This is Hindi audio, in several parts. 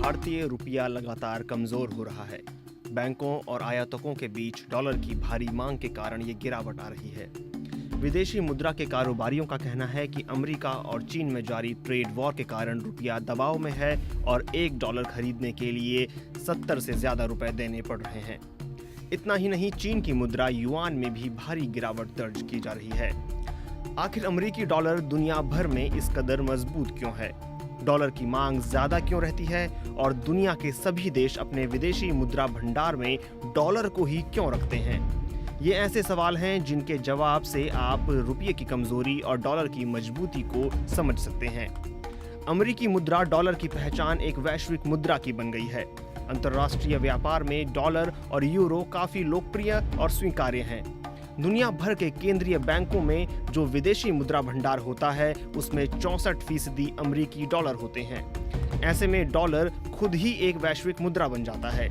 भारतीय रुपया लगातार कमजोर हो रहा है। बैंकों और आयातकों के बीच डॉलर की भारी मांग के कारण ये गिरावट आ रही है। विदेशी मुद्रा के कारोबारियों का कहना है कि अमेरिका और चीन में जारी ट्रेड वॉर के कारण रुपया दबाव में है और $1 खरीदने के लिए 70 से ज्यादा रुपए देने पड़ रहे हैं। इतना ही नहीं, चीन की मुद्रा युआन में भी भारी गिरावट दर्ज की जा रही है। आखिर अमेरिकी डॉलर दुनिया भर में इस कदर मजबूत क्यों है? डॉलर की मांग ज्यादा क्यों रहती है और दुनिया के सभी देश अपने विदेशी मुद्रा भंडार में डॉलर को ही क्यों रखते हैं? ये ऐसे सवाल हैं जिनके जवाब से आप रुपये की कमजोरी और डॉलर की मजबूती को समझ सकते हैं। अमेरिकी मुद्रा डॉलर की पहचान एक वैश्विक मुद्रा की बन गई है। अंतर्राष्ट्रीय व्यापार में डॉलर और यूरो काफी लोकप्रिय और स्वीकार्य हैं। दुनिया भर के केंद्रीय बैंकों में जो विदेशी मुद्रा भंडार होता है उसमें 64% अमेरिकी डॉलर होते हैं। ऐसे में डॉलर खुद ही एक वैश्विक मुद्रा बन जाता है।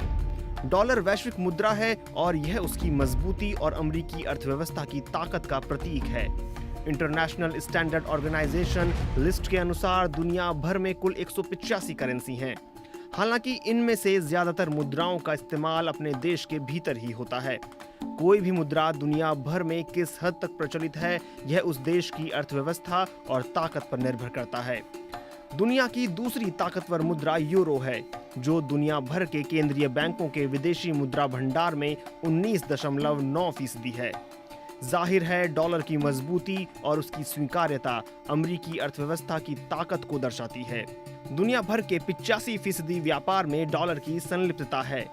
डॉलर वैश्विक मुद्रा है और यह उसकी मजबूती और अमेरिकी अर्थव्यवस्था की ताकत का प्रतीक है। इंटरनेशनल स्टैंडर्ड ऑर्गेनाइजेशन लिस्ट के अनुसार दुनिया भर में कुल 185 करेंसी हैं। हालांकि इनमें से ज्यादातर मुद्राओं का इस्तेमाल अपने देश के भीतर ही होता है। कोई भी मुद्रा दुनिया भर में किस हद तक प्रचलित है, यह उस देश की अर्थव्यवस्था और ताकत पर निर्भर करता है। दुनिया की दूसरी ताकतवर मुद्रा यूरो है, जो दुनिया भर के केंद्रीय बैंकों के विदेशी मुद्रा भंडार में 19.9% है। जाहिर है, डॉलर की मजबूती और उसकी स्वीकार्यता अमेरिकी अर्थव्यवस्था की ताकत को दर्शाती है। दुनिया भर के 85% व्यापार में डॉलर की संलिप्तता है।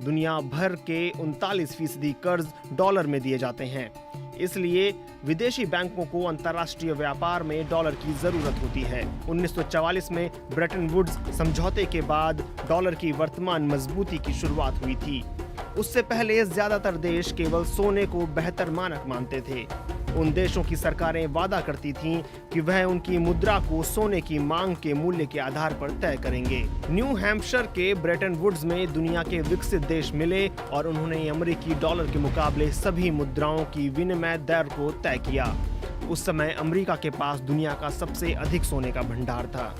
दुनिया भर के 39% कर्ज डॉलर में दिए जाते हैं। इसलिए विदेशी बैंकों को अंतर्राष्ट्रीय व्यापार में डॉलर की जरूरत होती है। 1944 में ब्रेटन वुड्स समझौते के बाद डॉलर की वर्तमान मजबूती की शुरुआत हुई थी। उससे पहले ज्यादातर देश केवल सोने को बेहतर मानक मानते थे। उन देशों की सरकारें वादा करती थीं कि वह उनकी मुद्रा को सोने की मांग के मूल्य के आधार पर तय करेंगे। न्यू हैम्पशायर के ब्रेटन वुड्स में दुनिया के विकसित देश मिले और उन्होंने अमेरिकी डॉलर के मुकाबले सभी मुद्राओं की विनिमय दर को तय किया। उस समय अमेरिका के पास दुनिया का सबसे अधिक सोने का भंडार था।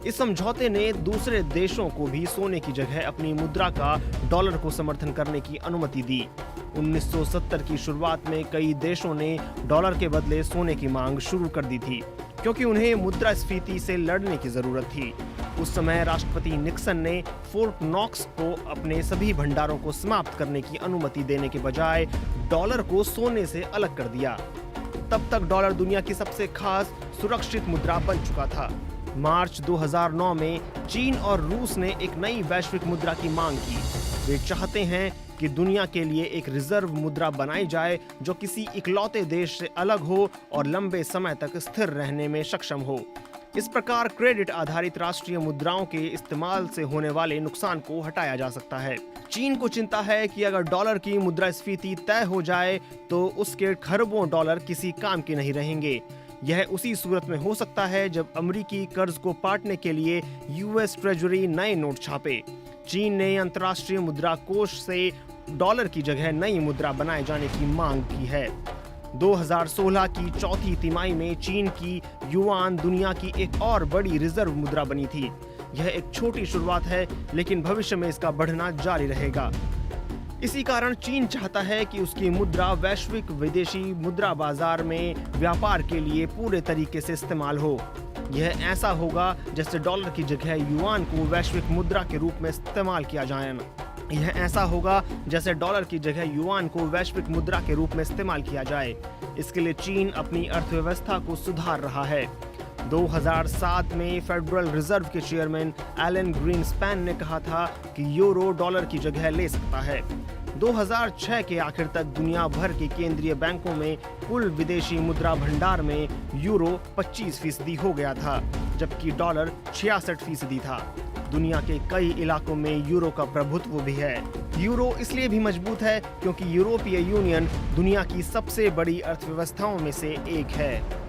इस समझौते ने दूसरे देशों को भी सोने की जगह अपनी मुद्रा का डॉलर को समर्थन करने की अनुमति दी। 1970 की शुरुआत में कई देशों ने डॉलर के बदले सोने की मांग शुरू कर दी थी, क्योंकि उन्हें मुद्रास्फीति से लड़ने की जरूरत थी। उस समय राष्ट्रपति निक्सन ने फोर्ट नॉक्स को अपने सभी भंडारों को समाप्त करने की अनुमति देने के बजाय डॉलर को सोने से अलग कर दिया। तब तक डॉलर दुनिया की सबसे खास सुरक्षित मुद्रा बन चुका था। मार्च 2009 में चीन और रूस ने एक नई वैश्विक मुद्रा की मांग की। वे चाहते हैं कि दुनिया के लिए एक रिजर्व मुद्रा बनाई जाए जो किसी इकलौते देश से अलग हो और लंबे समय तक स्थिर रहने में सक्षम हो। इस प्रकार क्रेडिट आधारित राष्ट्रीय मुद्राओं के इस्तेमाल से होने वाले नुकसान को हटाया जा सकता है। चीन को चिंता है कि अगर डॉलर की मुद्रास्फीति तय हो जाए तो उसके खरबों डॉलर किसी काम के नहीं रहेंगे। यह उसी सूरत में हो सकता है जब अमेरिकी कर्ज को पाटने के लिए यूएस ट्रेजरी नए नोट छापे। चीन ने अंतर्राष्ट्रीय मुद्रा कोष से डॉलर की जगह नई मुद्रा बनाए जाने की मांग की है। 2016 की चौथी तिमाही में चीन की युआन दुनिया की एक और बड़ी रिजर्व मुद्रा बनी थी। यह एक छोटी शुरुआत है, लेकिन भविष्य में इसका बढ़ना जारी रहेगा। इसी कारण चीन चाहता है कि उसकी मुद्रा वैश्विक विदेशी मुद्रा बाजार में व्यापार के लिए पूरे तरीके से इस्तेमाल हो। यह ऐसा होगा जैसे डॉलर की जगह युआन को वैश्विक मुद्रा के रूप में इस्तेमाल किया जाए। यह ऐसा होगा जैसे डॉलर की जगह युआन को वैश्विक मुद्रा के रूप में इस्तेमाल किया जाए। इसके लिए चीन अपनी अर्थव्यवस्था को सुधार रहा है। 2007 में फेडरल रिजर्व के चेयरमैन एलन ग्रीनस्पैन ने कहा था कि यूरो डॉलर की जगह ले सकता है। 2006 के आखिर तक दुनिया भर के केंद्रीय बैंकों में कुल विदेशी मुद्रा भंडार में यूरो 25% हो गया था, जबकि डॉलर 66% था। दुनिया के कई इलाकों में यूरो का प्रभुत्व भी है। यूरो इसलिए भी मजबूत है क्योंकि यूरोपीय यूनियन दुनिया की सबसे बड़ी अर्थव्यवस्थाओं में से एक है।